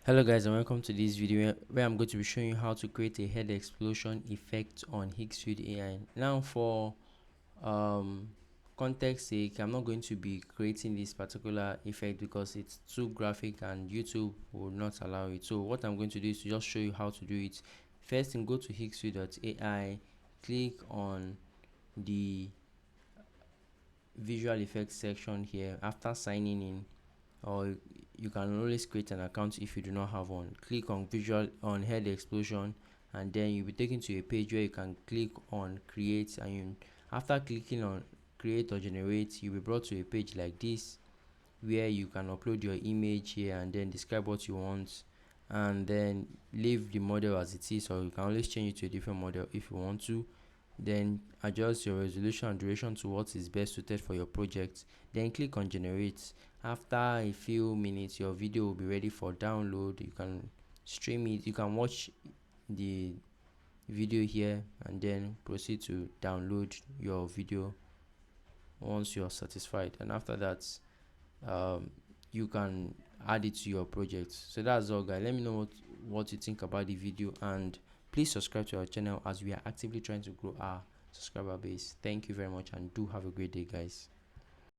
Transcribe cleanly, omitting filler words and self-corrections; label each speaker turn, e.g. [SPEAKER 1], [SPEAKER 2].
[SPEAKER 1] Hello guys, and welcome to this video where I'm going to be showing you how to create a head explosion effect on Higgsfield AI. Now for um context sake, I'm not going to be creating this particular effect because it's too graphic and YouTube will not allow it. So what I'm going to do is to just show you how to do it. First thing, go to higgsfield.ai, click on the visual effects section here. After signing in, or you can always create an account if you do not have one, click on visual on head explosion, and then you'll be taken to a page where you can click on create, and after clicking on create or generate, you'll be brought to a page like this where you can upload your image here and then describe what you want, and then leave the model as it is, or you can always change it to a different model if you want to. Then adjust your resolution and duration to what is best suited for your project. Then click on generate. After a few minutes, your video will be ready for download. You can stream it, you can watch the video here and then proceed to download your video once you're satisfied. And after that, um, you can add it to your project. So that's all guys. Let me know what you think about the video, and please subscribe to our channel as we are actively trying to grow our subscriber base. Thank you very much and do have a great day guys.